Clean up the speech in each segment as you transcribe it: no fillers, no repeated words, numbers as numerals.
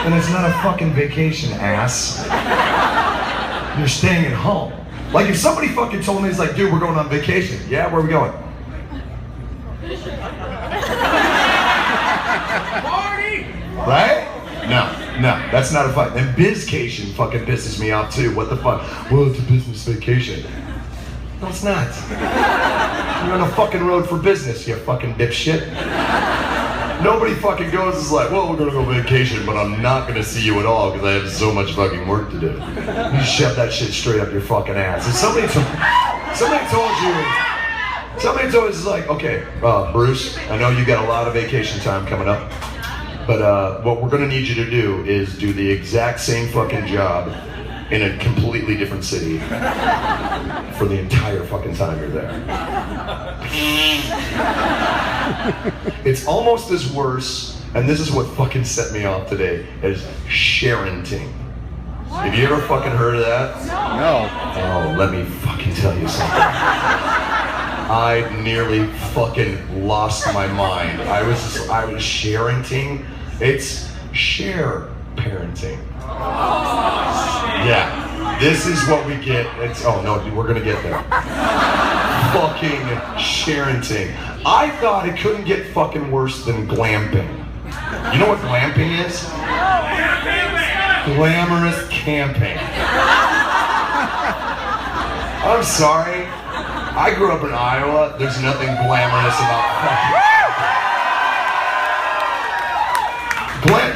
then it's not a fucking vacation, ass. You're staying at home. Like if somebody fucking told me, it's like, dude, we're going on vacation. Yeah, where are we going? Party! Right? No, that's not a fuck. And bizcation fucking pisses me off too. What the fuck? Well, it's a business vacation. No, it's not. You're on a fucking road for business, you fucking dipshit. Nobody fucking goes is like, well, we're gonna go vacation, but I'm not gonna see you at all because I have so much fucking work to do. You shove that shit straight up your fucking ass. If somebody told you, like, okay, Bruce, I know you got a lot of vacation time coming up, but what we're gonna need you to do is do the exact same fucking job in a completely different city for the entire fucking time you're there. It's almost as worse, and this is what fucking set me off today, as sharenting. Have you ever fucking heard of that? No. Oh, let me fucking tell you something. I nearly fucking lost my mind. I was sharenting. It's share parenting. Yeah, this is what we get. Oh no, we're gonna get there. Fucking sharenting. I thought it couldn't get fucking worse than glamping. You know what glamping is? Glamorous camping. I'm sorry. I grew up in Iowa. There's nothing glamorous about fucking.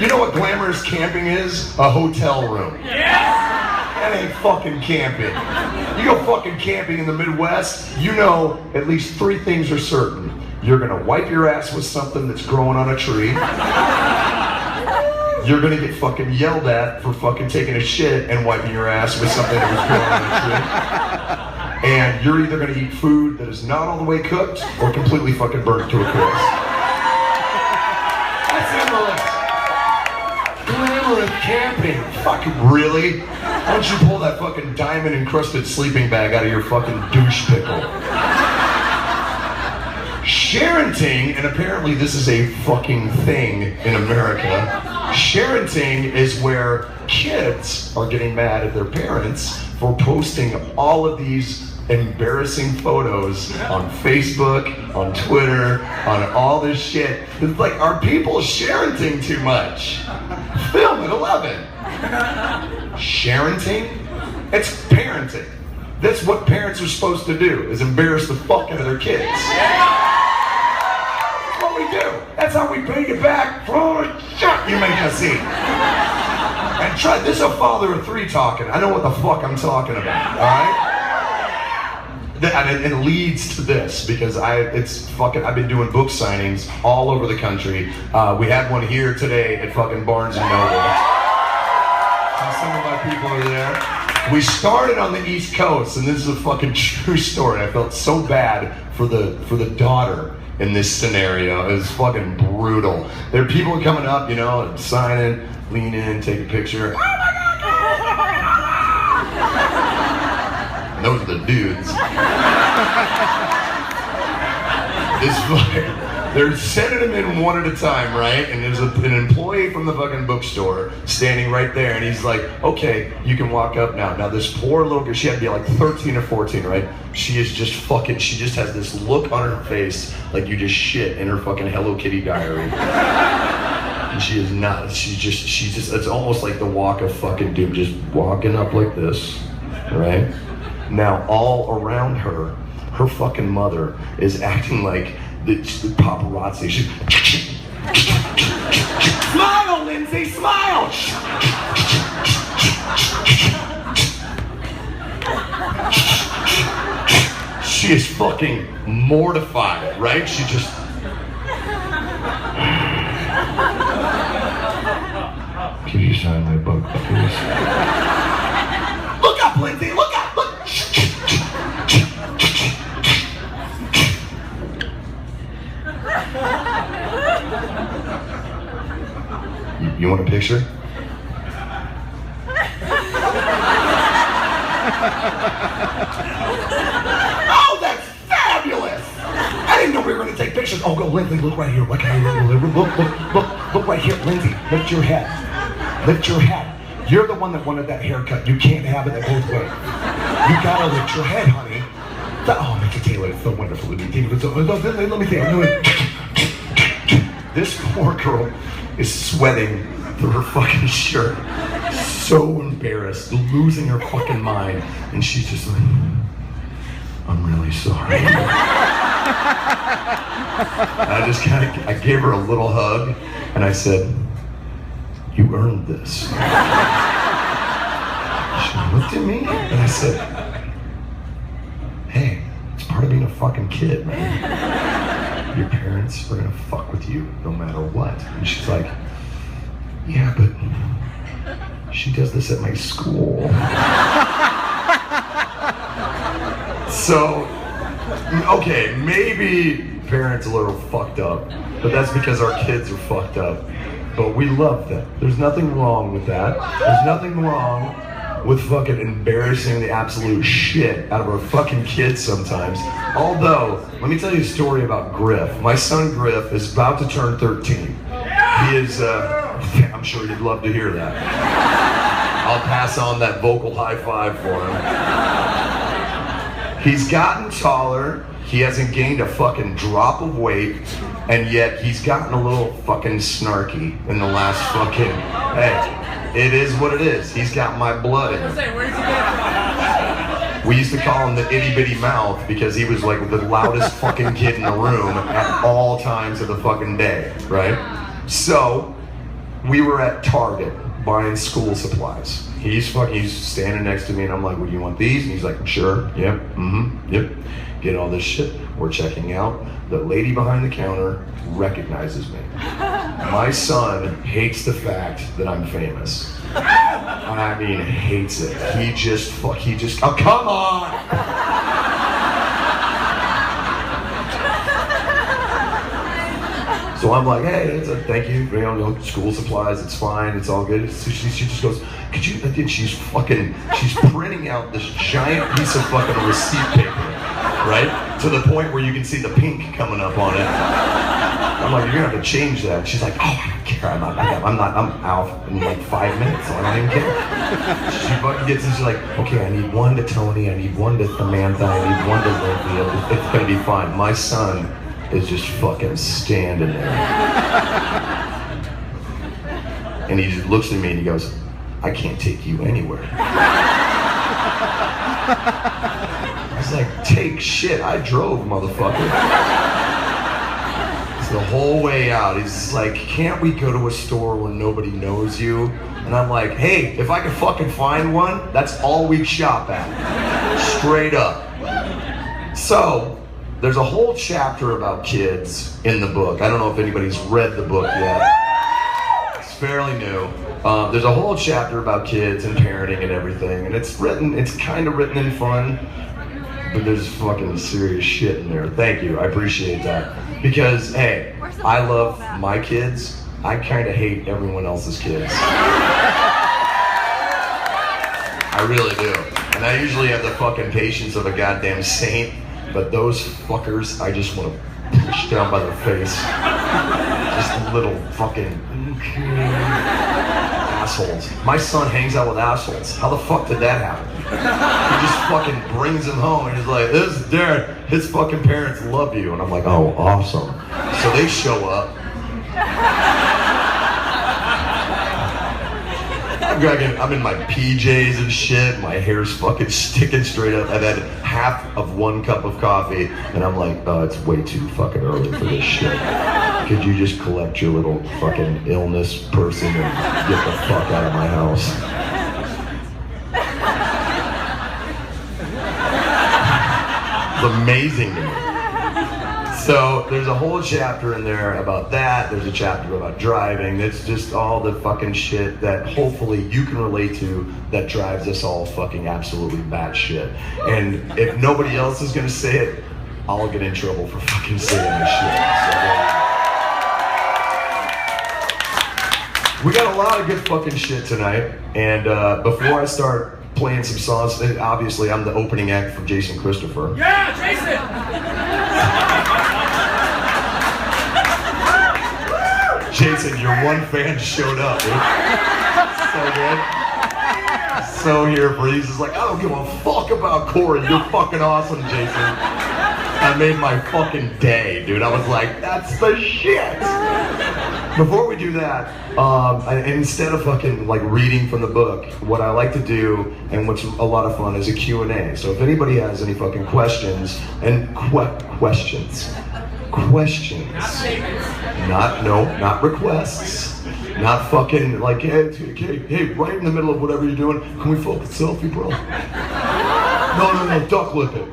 You know what glamorous camping is? A hotel room. That ain't fucking camping. You go fucking camping in the Midwest, you know at least 3 things are certain. You're gonna wipe your ass with something that's growing on a tree. You're gonna get fucking yelled at for fucking taking a shit and wiping your ass with something that was growing on a tree. And you're either gonna eat food that is not all the way cooked or completely fucking burnt to a crisp. That's endless. Glamorous camping. Fucking really? Why don't you pull that fucking diamond encrusted sleeping bag out of your fucking douche pickle? Sharenting, and apparently this is a fucking thing in America. Sharenting is where kids are getting mad at their parents for posting all of these embarrassing photos on Facebook, on Twitter, on all this shit. It's like, are people sharenting too much? Film at 11. Sharenting? It's parenting. That's what parents are supposed to do, is embarrass the fuck out of their kids. That's what we do. That's how we pay you back for all the shit you make us see. And try, this is a father of 3 talking. I know what the fuck I'm talking about, alright? And it leads to this, because I've been doing book signings all over the country. We had one here today at fucking Barnes & Noble. Some of my people are there. We started on the East Coast, and this is a fucking true story. I felt so bad for the daughter in this scenario. It was fucking brutal. There are people coming up, you know, signing, lean in, take a picture. Oh my God! And those are the dudes. They're sending them in one at a time, right? And there's an employee from the fucking bookstore standing right there, and he's like, okay, you can walk up now. Now this poor little girl, she had to be like 13 or 14, right? She just has this look on her face like you just shit in her fucking Hello Kitty diary. And she is not, she's just, it's almost like the walk of fucking doom, just walking up like this, right? Now all around her fucking mother is acting like the paparazzi. Smile, Lindsay, smile! She is fucking mortified, right? She just... Can you sign my book, please? Look up, Lindsay, look up, look! You want a picture? Oh, that's fabulous! I didn't know we were going to take pictures. Oh, go, Lindsay, look right here. Look right here. Look right here, Lindsay. Lift your head. Lift your head. You're the one that wanted that haircut. You can't have it that both ways. You gotta lift your head, honey. Oh, Mr. Taylor, it's so wonderful to meet you. Let me think. This poor girl is sweating through her fucking shirt. So embarrassed, losing her fucking mind. And she's just like, I'm really sorry. I gave her a little hug and I said, you earned this. She looked at me and I said, hey, it's part of being a fucking kid, man. Your parents are gonna fuck with you no matter what. And she's like, yeah, but she does this at my school. So, okay, maybe parents are a little fucked up, but that's because our kids are fucked up. But we love them. There's nothing wrong with that. There's nothing wrong with fucking embarrassing the absolute shit out of our fucking kids sometimes. Although, let me tell you a story about Griff. My son Griff is about to turn 13. He is, I'm sure you'd love to hear that. I'll pass on that vocal high five for him. He's gotten taller. He hasn't gained a fucking drop of weight, and yet he's gotten a little fucking snarky in the last fucking, hey, it is what it is. He's got my blood in him. We used to call him the itty bitty mouth because he was like the loudest fucking kid in the room at all times of the fucking day, right? So, we were at Target buying school supplies. He's standing next to me and I'm like, well, do you want these? And he's like, sure, yep, yep. Get all this shit. We're checking out. The lady behind the counter recognizes me. My son hates the fact that I'm famous. I mean, hates it. He just, oh, come on! So I'm like, hey, thank you, school supplies, it's fine, it's all good. So she just goes, could you, and she's printing out this giant piece of fucking receipt paper, right? To the point where you can see the pink coming up on it. I'm like, you're gonna have to change that. She's like, oh, I don't care, I'm out in like 5 minutes, so I don't even care. She fucking gets in, she's like, okay, I need one to Tony, I need one to Samantha, I need one to Olivia, it's gonna be fine. My son is just fucking standing there. And he just looks at me and he goes, I can't take you anywhere. I was like, take shit, I drove, motherfucker. It's the whole way out. He's like, can't we go to a store where nobody knows you? And I'm like, hey, if I can fucking find one, that's all we shop at. Straight up. So, there's a whole chapter about kids in the book. I don't know if anybody's read the book yet. It's fairly new. There's a whole chapter about kids and parenting and everything, and it's kind of written in fun, but there's fucking serious shit in there. Thank you, I appreciate that. Because, hey, I love my kids. I kind of hate everyone else's kids. I really do. And I usually have the fucking patience of a goddamn saint. But those fuckers, I just want to push down by their face. Just little fucking assholes. My son hangs out with assholes. How the fuck did that happen? He just fucking brings him home and he's like, this is Derek. His fucking parents love you. And I'm like, oh, awesome. So they show up. I'm in my PJs and shit, my hair's fucking sticking straight up. I've had half of 1 cup of coffee, and I'm like, oh, it's way too fucking early for this shit. Could you just collect your little fucking illness person and get the fuck out of my house? It's amazing to me. So there's a whole chapter in there about that. There's a chapter about driving. It's just all the fucking shit that hopefully you can relate to that drives us all fucking absolutely batshit. And if nobody else is gonna say it, I'll get in trouble for fucking saying this shit. So, we got a lot of good fucking shit tonight. And before I start playing some songs, obviously I'm the opening act for Jason Christopher. Yeah, Jason! Jason, your one fan showed up, dude. So here for it. He's just like, I don't give a fuck about Corey. You're fucking awesome, Jason. I made my fucking day, dude. I was like, that's the shit. Before we do that, and instead of fucking like reading from the book, what I like to do, and what's a lot of fun, is a Q&A. So if anybody has any fucking questions, and questions, not requests. Not fucking like, hey, right in the middle of whatever you're doing, can we fucking selfie, bro? No, duck lip it.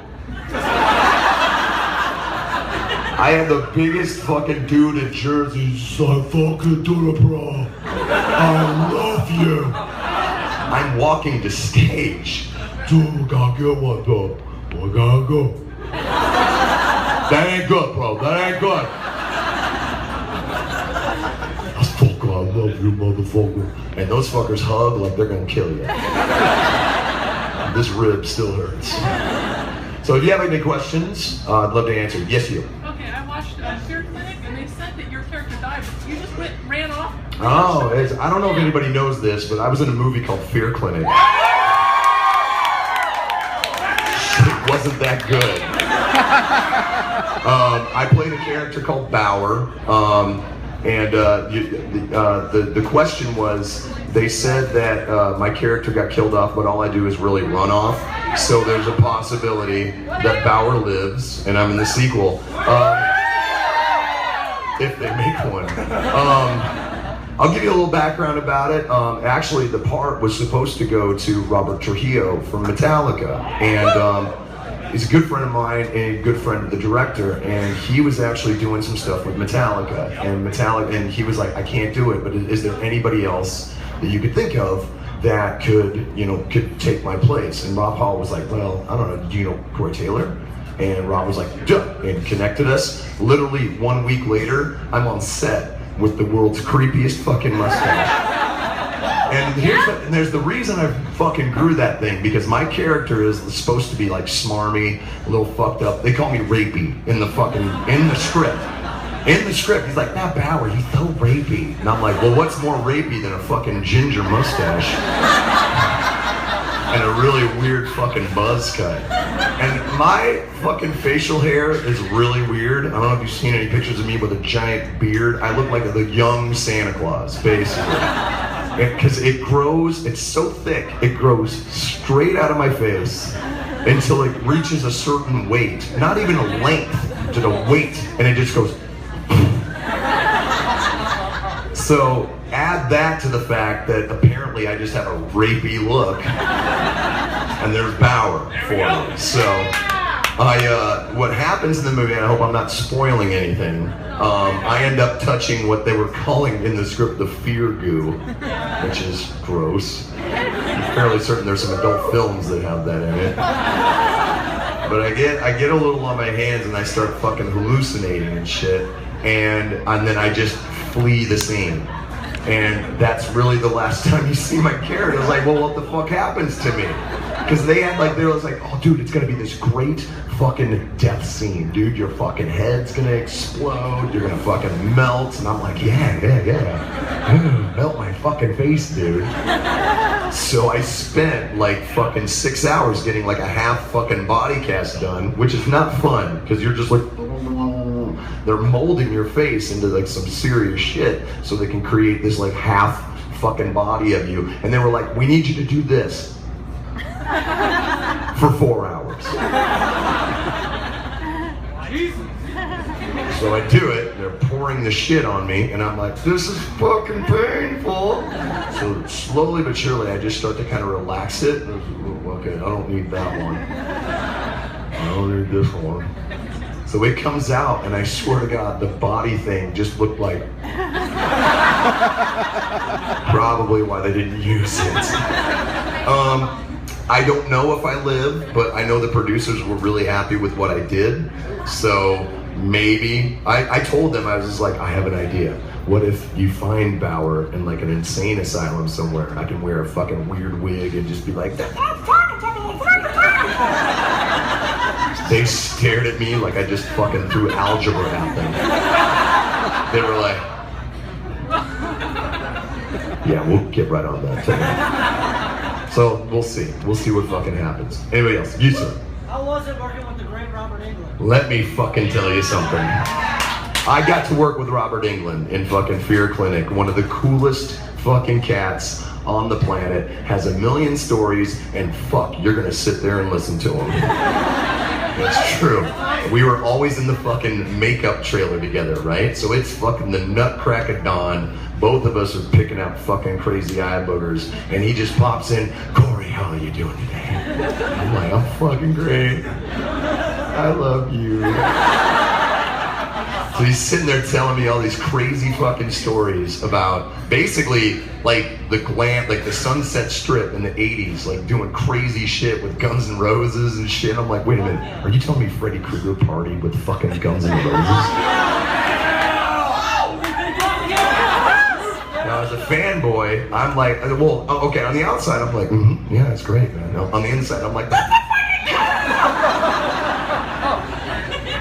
I had the biggest fucking dude in Jersey, so fucking do it, bro. I love you. I'm walking to stage. Dude, gotta get one, though. I gotta go. That ain't good, bro. That ain't good. I love you, motherfucker. And those fuckers hug like they're gonna kill you. This rib still hurts. So if you have any questions, I'd love to answer. Yes, you. Okay, I watched Fear Clinic and they said that your character died, but you just ran off. Oh, I don't know if anybody knows this, but I was in a movie called Fear Clinic. It wasn't that good. I played a character called Bauer. And the question was, they said that my character got killed off, but all I do is really run off. So there's a possibility that Bauer lives, and I'm in the sequel. If they make one. I'll give you a little background about it. Actually, the part was supposed to go to Robert Trujillo from Metallica. And he's a good friend of mine and a good friend of the director, and he was actually doing some stuff with Metallica, and he was like, I can't do it, but is there anybody else that you could think of that could take my place? And Rob Hall was like, well, I don't know, do you know Corey Taylor? And Rob was like, duh, and connected us. Literally 1 week later, I'm on set with the world's creepiest fucking mustache. And there's the reason I fucking grew that thing, because my character is supposed to be like smarmy, a little fucked up. They call me rapey in the script. In the script, he's like, nah, Bauer, he's so rapey. And I'm like, well, what's more rapey than a fucking ginger mustache? And a really weird fucking buzz cut. And my fucking facial hair is really weird. I don't know if you've seen any pictures of me with a giant beard. I look like the young Santa Claus, basically. Because it grows, it's so thick, it grows straight out of my face until it reaches a certain weight. Not even a length, just a weight, and it just goes. So add that to the fact that apparently I just have a rapey look, and there's Bauer for me. So what happens in the movie, and I hope I'm not spoiling anything, I end up touching what they were calling in the script the fear goo, which is gross. I'm fairly certain there's some adult films that have that in it. But I get a little on my hands and I start fucking hallucinating and shit, and then I just flee the scene. And that's really the last time you see my character. I was like, well, what the fuck happens to me? Because they was like, oh dude, it's gonna be this great fucking death scene, dude. Your fucking head's gonna explode, you're gonna fucking melt. And I'm like, yeah. Melt my fucking face, dude. So I spent like fucking 6 hours getting like a half fucking body cast done, which is not fun, because you're just like, they're molding your face into like some serious shit so they can create this like half fucking body of you. And they were like, we need you to do this for 4 hours. So I do it, they're pouring the shit on me, and I'm like, this is fucking painful. So slowly but surely I just start to kind of relax it. Okay, I don't need that one. I don't need this one. So it comes out, and I swear to God, the body thing just looked like probably why they didn't use it. I don't know if I live, but I know the producers were really happy with what I did. So maybe, I told them, I was just like, I have an idea. What if you find Bauer in like an insane asylum somewhere? I can wear a fucking weird wig and just be like, they stared at me like I just fucking threw algebra at them. They were like, Yeah, we'll get right on that today. So we'll see. We'll see what fucking happens. Anybody else? You, sir. How was it working with the great Robert Englund? Let me fucking tell you something. I got to work with Robert Englund in fucking Fear Clinic, one of the coolest fucking cats on the planet, has a million stories, and fuck, you're gonna sit there and listen to him. That's true. We were always in the fucking makeup trailer together, right? So it's fucking the nutcrack of dawn. Both of us are picking out fucking crazy eye boogers, and he just pops in, Corey, how are you doing today? I'm like, I'm fucking great. I love you. So he's sitting there telling me all these crazy fucking stories about basically like the glam, like the Sunset Strip in the 80s, like doing crazy shit with Guns N' Roses and shit. I'm like, wait a minute, are you telling me Freddy Krueger partied with fucking Guns N' Roses? Now, as a fanboy, I'm like, well, okay, on the outside, I'm like, yeah, it's great, man. On the inside, I'm like,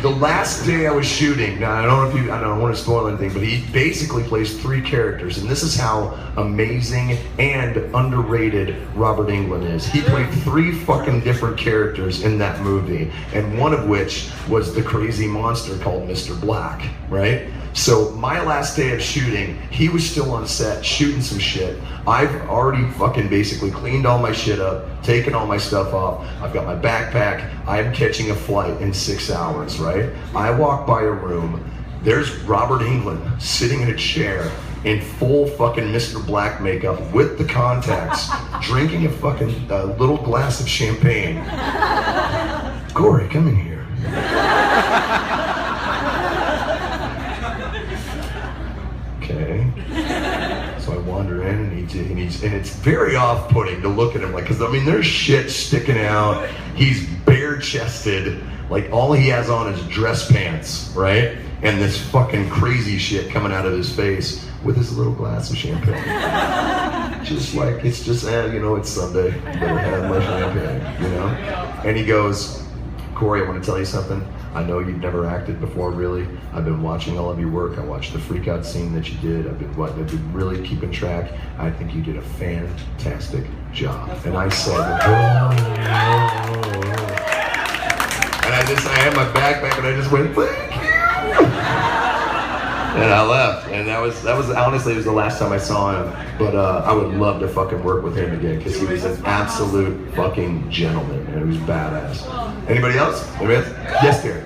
the last day I was shooting, now I don't want to spoil anything, but he basically plays 3 characters, and this is how amazing and underrated Robert Englund is. He played 3 fucking different characters in that movie, and one of which was the crazy monster called Mr. Black, right? So my last day of shooting, he was still on set shooting some shit. I've already fucking basically cleaned all my shit up, taken all my stuff off. I've got my backpack. I'm catching a flight in 6 hours, right? I walk by a room. There's Robert Englund sitting in a chair in full fucking Mr. Black makeup with the contacts, drinking a fucking little glass of champagne. Corey, come in here. Okay. So I wander in, and it's very off-putting to look at him, like, because I mean, there's shit sticking out. He's bare-chested, like all he has on is dress pants, right? And this fucking crazy shit coming out of his face with his little glass of champagne. Just like, it's just, it's Sunday, better have my champagne, you know? And he goes, Corey, I want to tell you something. I know you've never acted before, really. I've been watching all of your work. I watched the freak out scene that you did. I've been really keeping track. I think you did a fantastic job. And I said, and I had my backpack, and I just went, thank you. And I left. And that was honestly, it was the last time I saw him. But I would love to fucking work with him again, because he was an absolute fucking gentleman, and he was badass. Anybody else? Yes, dear.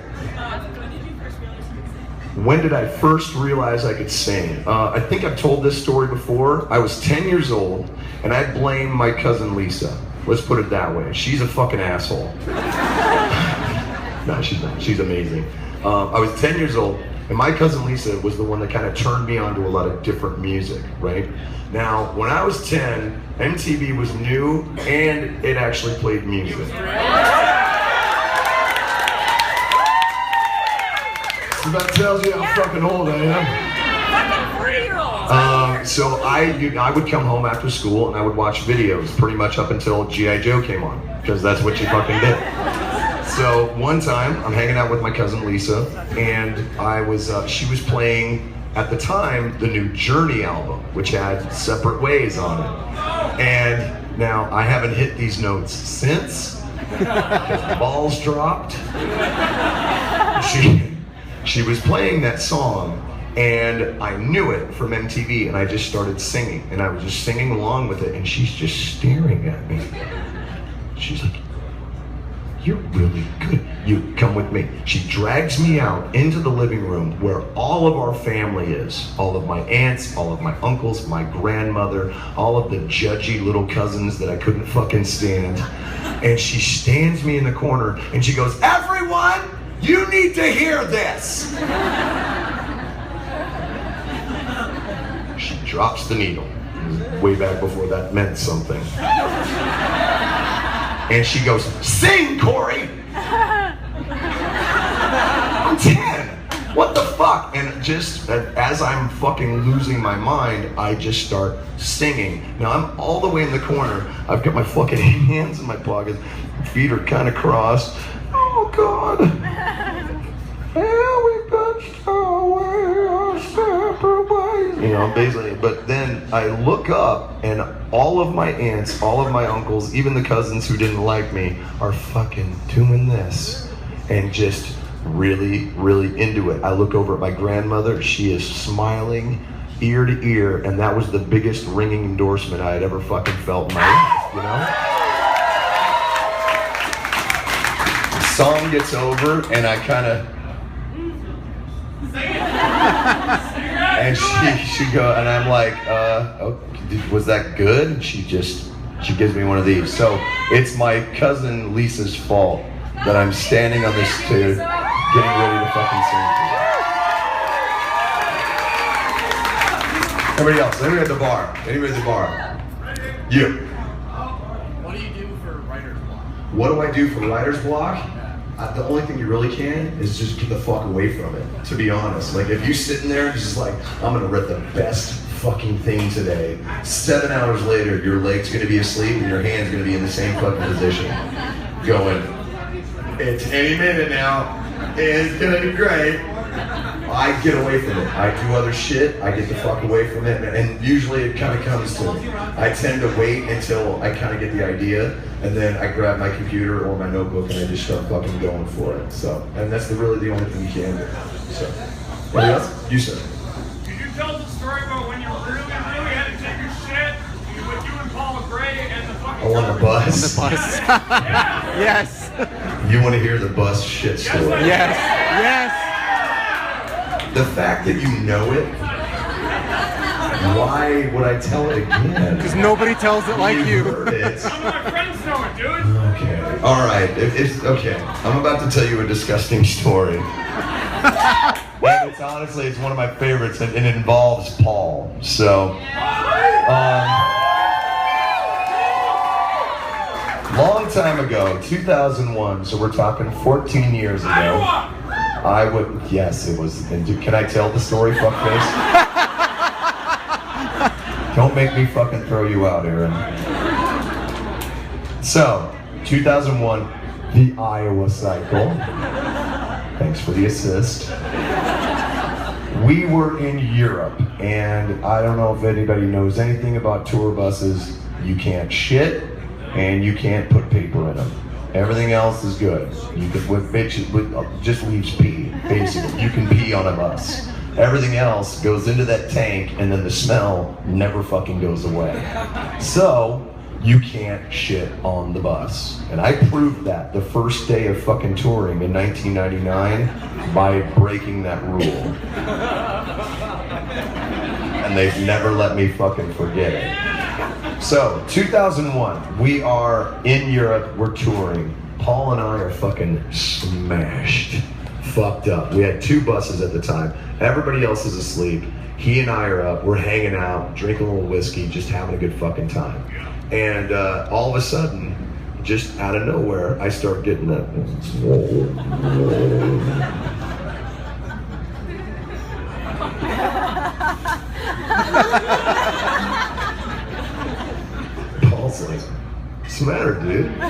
When did I first realize I could sing? I think I've told this story before. I was 10 years old, and I blame my cousin Lisa. Let's put it that way. She's a fucking asshole. No, she's not. She's amazing. I was 10 years old, and my cousin Lisa was the one that kind of turned me on to a lot of different music, right? Now, when I was 10, MTV was new, and it actually played music. So that tells you how fucking old I am. Fucking 3-year-old. So I would come home after school, and I would watch videos pretty much up until G.I. Joe came on, because that's what you fucking did. So one time, I'm hanging out with my cousin Lisa, and she was playing, at the time, the new Journey album, which had Separate Ways on it. And now, I haven't hit these notes since, because the balls dropped. She was playing that song, and I knew it from MTV, and I just started singing, and I was just singing along with it, and she's just staring at me. She's like, you're really good. You come with me. She drags me out into the living room where all of our family is. All of my aunts, all of my uncles, my grandmother, all of the judgy little cousins that I couldn't fucking stand. And she stands me in the corner and she goes, everyone, you need to hear this. She drops the needle. Way back before that meant something. And she goes, sing, Corey! I'm 10. What the fuck? And just as I'm fucking losing my mind, I just start singing. Now I'm all the way in the corner. I've got my fucking hands in my pockets. Feet are kind of crossed. Oh, God. And we touched our way our separate ways. You know, basically. But then I look up and all of my aunts, all of my uncles, even the cousins who didn't like me are fucking doing this and just really, really into it. I look over at my grandmother. She is smiling ear to ear, and that was the biggest ringing endorsement I had ever fucking felt in my life, you know? The song gets over, and I kind of... And she go, and I'm like, oh, was that good? And she gives me one of these. So it's my cousin Lisa's fault that I'm standing on this stage, getting ready to fucking sing. Everybody else, anybody at the bar? Anybody at the bar? You. What do you do for writer's block? What do I do for writer's block? The only thing you really can is just get the fuck away from it, to be honest. Like, if you sitting there and just like, I'm gonna write the best fucking thing today, 7 hours later, your leg's gonna be asleep and your hand's gonna be in the same fucking position. Going, it's any minute now, it's gonna be great. I get away from it. I do other shit, I get the fuck away from it, and usually it kind of comes to me. I tend to wait until I kind of get the idea, and then I grab my computer or my notebook and I just start fucking going for it. So, and that's really the only thing you can do. So, anybody else? You said. Could you tell the story about when you really had to take your shit with you and Paul McGray and the fucking... Oh, on the bus? On the bus. Yes. You want to hear the bus shit story? Yes. Yes. The fact that you know it, why would I tell it again? Because nobody tells it like you. Heard it. Some of my friends know it, dude. Okay. All right. It's okay. I'm about to tell you a disgusting story. And it's honestly, it's one of my favorites, and it involves Paul. So, long time ago, 2001. So we're talking 14 years ago. I would, yes, it was. And can I tell the story, fuckface? Don't make me fucking throw you out, Aaron. So, 2001, the Iowa cycle. Thanks for the assist. We were in Europe, and I don't know if anybody knows anything about tour buses. You can't shit, and you can't put paper in them. Everything else is good. You can, with bitches, just leaves pee, basically. You can pee on a bus. Everything else goes into that tank, and then the smell never fucking goes away. So, you can't shit on the bus. And I proved that the first day of fucking touring in 1999 by breaking that rule. And they've never let me fucking forget it. So, 2001, we are in Europe, we're touring. Paul and I are fucking smashed, fucked up. We had 2 buses at the time. Everybody else is asleep. He and I are up, we're hanging out, drinking a little whiskey, just having a good fucking time. And all of a sudden, just out of nowhere, I start getting that. Paul's like, what's the matter, dude? I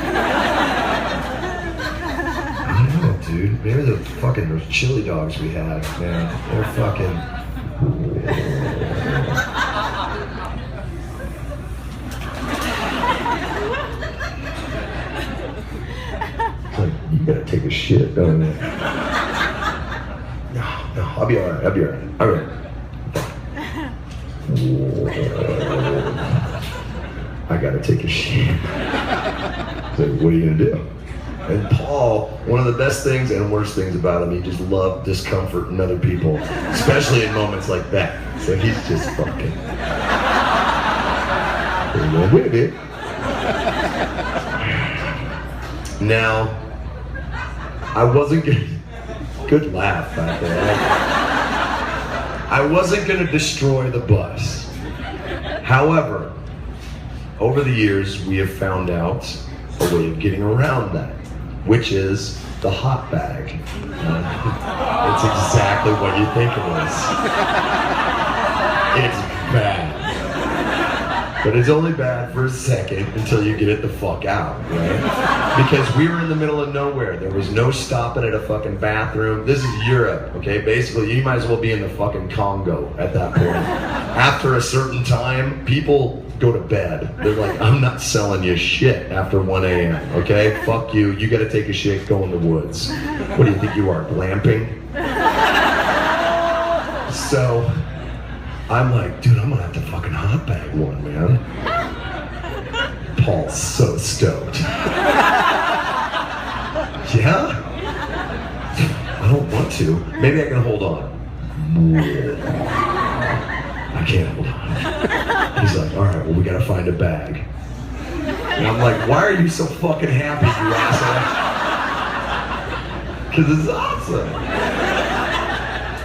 don't know, dude. Maybe those chili dogs we had, man. They're fucking... Like, you gotta take a shit, don't you? No, I'll be alright, I'll be alright. I gotta take a shit. So, what are you gonna do? And Paul, one of the best things and worst things about him, he just loved discomfort in other people, especially in moments like that. So he's just fucking. What are you gonna do, dude? Now, I wasn't gonna. Good laugh back there. I wasn't gonna destroy the bus. However, over the years, we have found out a way of getting around that, which is the hot bag. It's exactly what you think it is. It's bad. But it's only bad for a second until you get it the fuck out, right? Because we were in the middle of nowhere. There was no stopping at a fucking bathroom. This is Europe, okay? Basically, you might as well be in the fucking Congo at that point. After a certain time, people go to bed. They're like, I'm not selling you shit after 1 a.m., okay? Fuck you. You gotta take a shit, go in the woods. What do you think you are, glamping? So, I'm like, dude, I'm gonna have to fucking hot bag one, man. Paul's so stoked. Yeah? I don't want to. Maybe I can hold on. I can't hold on. He's like, all right, well, we gotta find a bag. And I'm like, why are you so fucking happy, you asshole? Because it's awesome.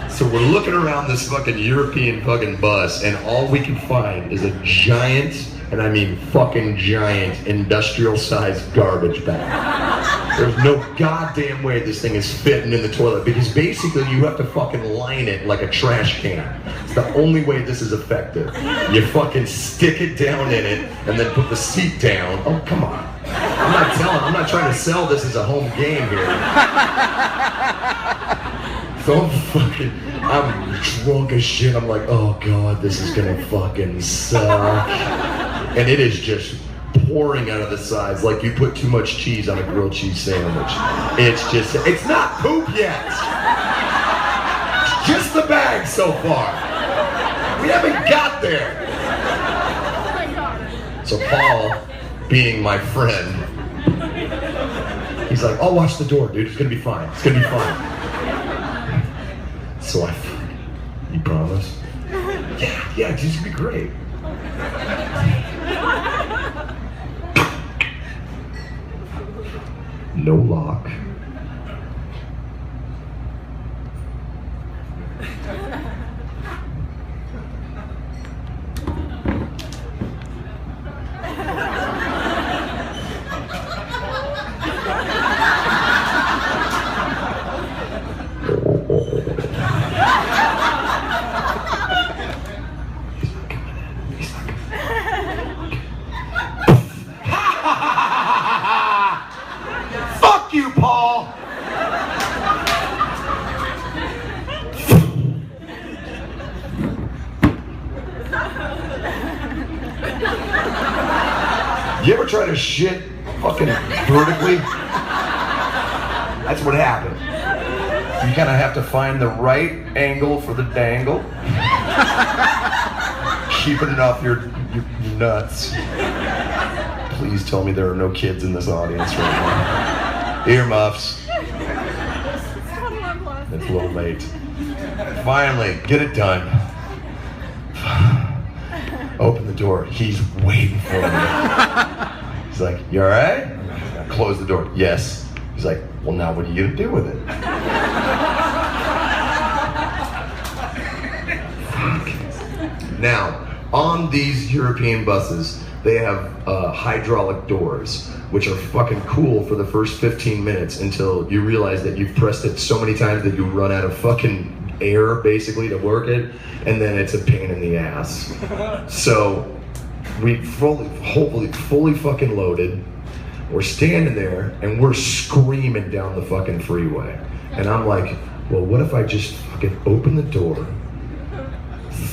So we're looking around this fucking European fucking bus, and all we can find is a giant, and I mean fucking giant, industrial-sized garbage bag. There's no goddamn way this thing is fitting in the toilet, because basically you have to fucking line it like a trash can. It's the only way this is effective. You fucking stick it down in it, and then put the seat down. Oh, come on. I'm not trying to sell this as a home game here. So I'm drunk as shit. I'm like, oh god, this is gonna fucking suck. And it is just pouring out of the sides like you put too much cheese on a grilled cheese sandwich. It's not poop yet. It's just the bag so far. We haven't got there. So Paul, being my friend, he's like, I'll watch the door, dude. It's gonna be fine. It's gonna be fine. So you promise? Yeah, it's gonna be great. No lock. Fuck you, Paul! You ever try to shit fucking vertically? That's what happened. You kind of have to find the right angle for the dangle. Keeping it off your nuts. Please tell me there are no kids in this audience right now. Earmuffs. It's a little late. Finally, get it done. Open the door. He's waiting for me. He's like, you all right? I close the door. Yes. He's like, well, now what are you gonna do with it? Now, on these European buses, they have hydraulic doors, which are fucking cool for the first 15 minutes until you realize that you've pressed it so many times that you run out of fucking air, basically, to work it, and then it's a pain in the ass. So, we fully fucking loaded. We're standing there, and we're screaming down the fucking freeway. And I'm like, well, what if I just fucking open the door,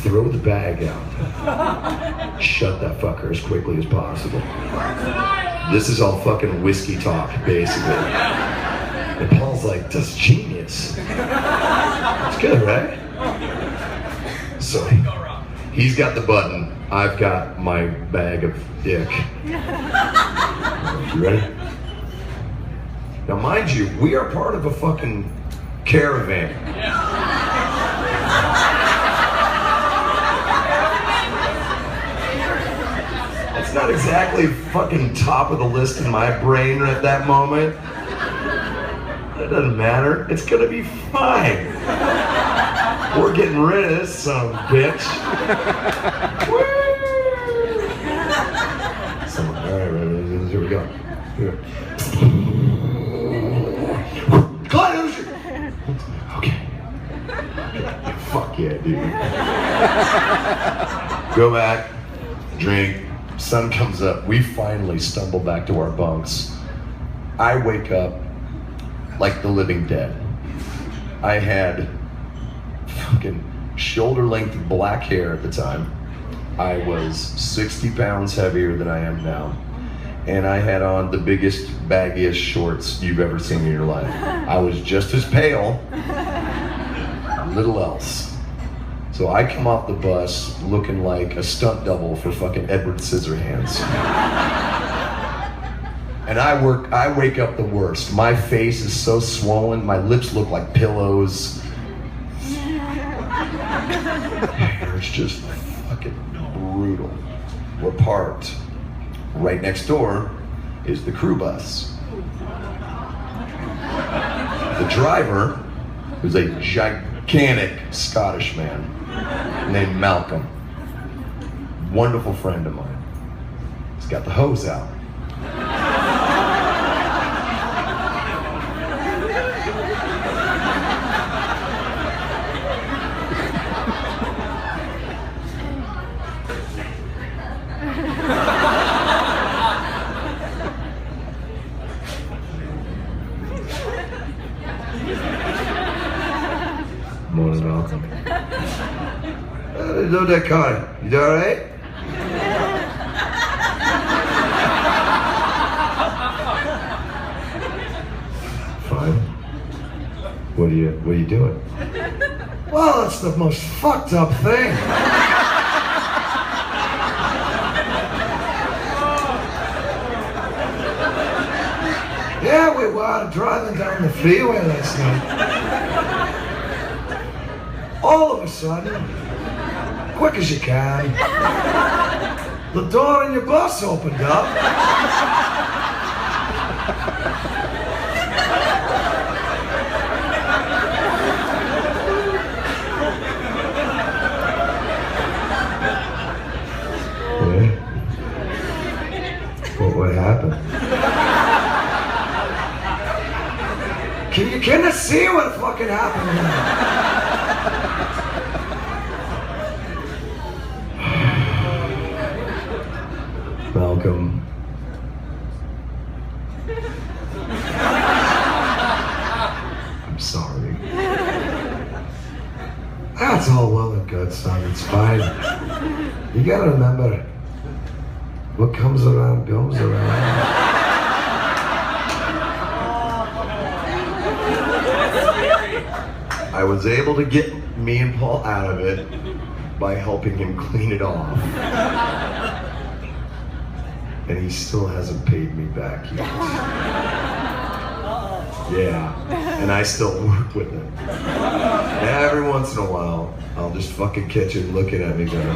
throw the bag out, shut that fucker as quickly as possible. This is all fucking whiskey talk, basically. And Paul's like, that's genius. It's good, right? So, he's got the button. I've got my bag of dick. You ready? Now, mind you, we are part of a fucking caravan. It's not exactly fucking top of the list in my brain at that moment. It doesn't matter. It's gonna be fine. We're getting rid of this son of a bitch. Woo! So, all right, here we go. Here. Okay. Fuck yeah, dude. Go back, drink, Sun comes up. We finally stumble back to our bunks. I wake up like the living dead. I had fucking shoulder-length black hair at the time. I was 60 pounds heavier than I am now. And I had on the biggest, baggiest shorts you've ever seen in your life. I was just as pale, little else. So I come off the bus looking like a stunt double for fucking Edward Scissorhands. And I wake up the worst. My face is so swollen, my lips look like pillows. It's just fucking brutal. We're parked. Right next door is the crew bus. The driver, who's a gigantic Scottish man named Malcolm, wonderful friend of mine. He's got the hose out. Morning, Malcolm. No, that car. You alright? Fine. What are you doing? Well, it's the most fucked up thing. Yeah, we were driving down the freeway last night. All of a sudden, quick as you can, the door in your bus opened up. What happened? Can you kind of see what fucking happened? Malcolm. I'm sorry. That's all well and good, son. It's fine. You gotta remember, what comes around goes around. I was able to get me and Paul out of it by helping him clean it off. And he still hasn't paid me back yet. Yeah, and I still work with him. Every once in a while, I'll just fucking catch him looking at me going,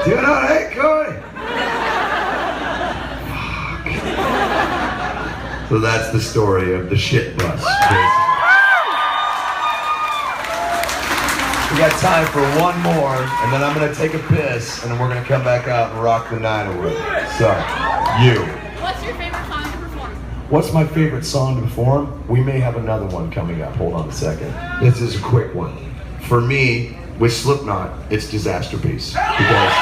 "Doing all right, Corey?" Fuck. So that's the story of the shit bus. We got time for one more, and then I'm gonna take a piss, and then we're gonna come back out and rock the night away. So, you. What's your favorite song to perform? What's my favorite song to perform? We may have another one coming up. Hold on a second. This is a quick one. For me, with Slipknot, it's Disaster Piece. Because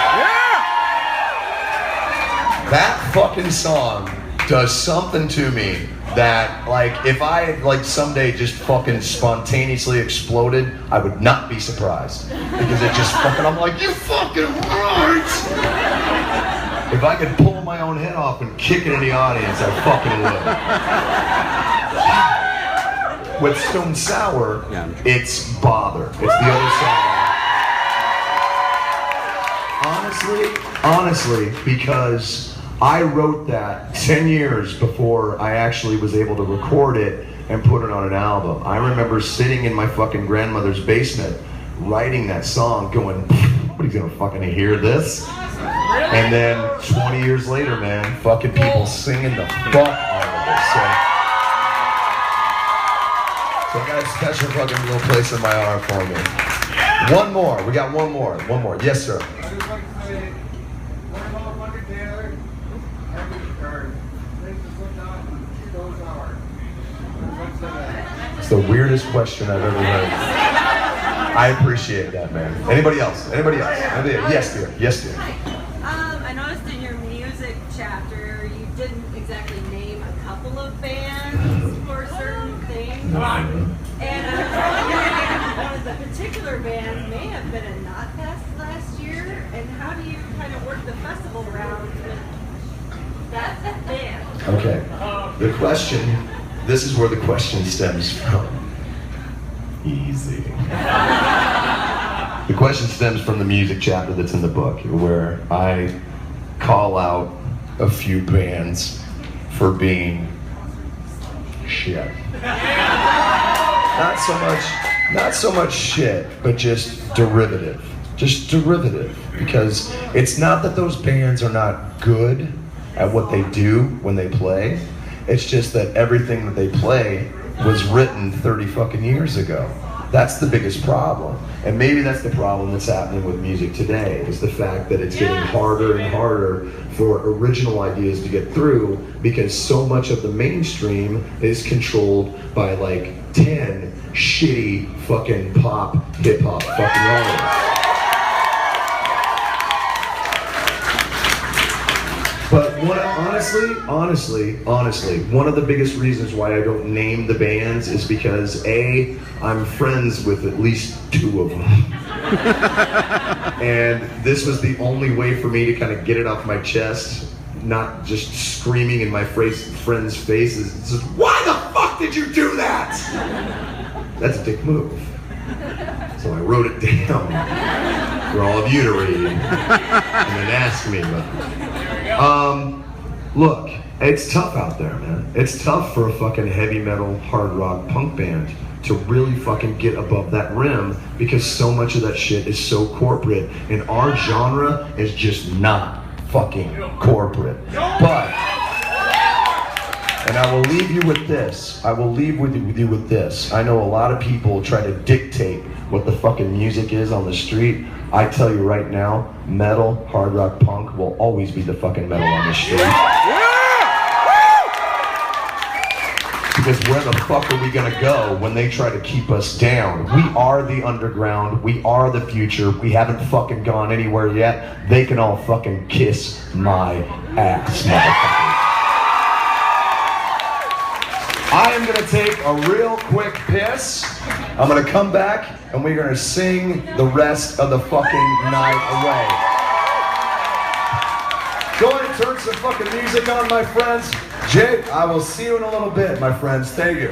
that fucking song does something to me that, like, if I, like, someday just fucking spontaneously exploded, I would not be surprised. Because it just fucking, I'm like, you fucking right! If I could pull my own head off and kick it in the audience, I fucking would. With Stone Sour, it's Bother. It's the other side. Honestly, because I wrote that 10 years before I actually was able to record it and put it on an album. I remember sitting in my fucking grandmother's basement writing that song going, nobody's gonna fucking hear this. And then 20 years later, man, fucking people singing the fuck out of it. So I got a special fucking little place in my heart for me. One more, we got one more. Yes, sir. It's the weirdest question I've ever heard. I appreciate that, man. Anybody else? Anybody else? Yes, dear. Yes, dear. I noticed in your music chapter you didn't exactly name a couple of bands for certain things. And I was wondering, one of the particular bands may have been a Knotfest last year, and how do you kind of work the festival around with that band? Okay. The question, this is where the question stems from. Easy. The question stems from the music chapter that's in the book, where I call out a few bands for being shit. Not so much shit, but just derivative. Just derivative. Because it's not that those bands are not good at what they do when they play. It's just that everything that they play was written 30 fucking years ago. That's the biggest problem. And maybe that's the problem that's happening with music today, is the fact that it's getting harder and harder for original ideas to get through, because so much of the mainstream is controlled by like 10 shitty fucking pop, hip hop fucking artists. But honestly, one of the biggest reasons why I don't name the bands is because A, I'm friends with at least 2 of them. And this was the only way for me to kind of get it off my chest, not just screaming in my friends' faces. It's just, why the fuck did you do that? That's a dick move. So I wrote it down for all of you to read and then ask me. But look, it's tough out there, man. It's tough for a fucking heavy metal, hard rock, punk band to really fucking get above that rim, because so much of that shit is so corporate, and our genre is just not fucking corporate. But, and I will leave you with this. I will leave with you with this. I know a lot of people try to dictate what the fucking music is on the street. I tell you right now, metal, hard rock, punk will always be the fucking metal on the street. Because where the fuck are we gonna go when they try to keep us down? We are the underground, we are the future, we haven't fucking gone anywhere yet. They can all fucking kiss my ass, motherfuckers. I am gonna take a real quick piss. I'm gonna come back and we're gonna sing the rest of the fucking night away. Go ahead and turn some fucking music on, my friends. Jake, I will see you in a little bit, my friends. Thank you.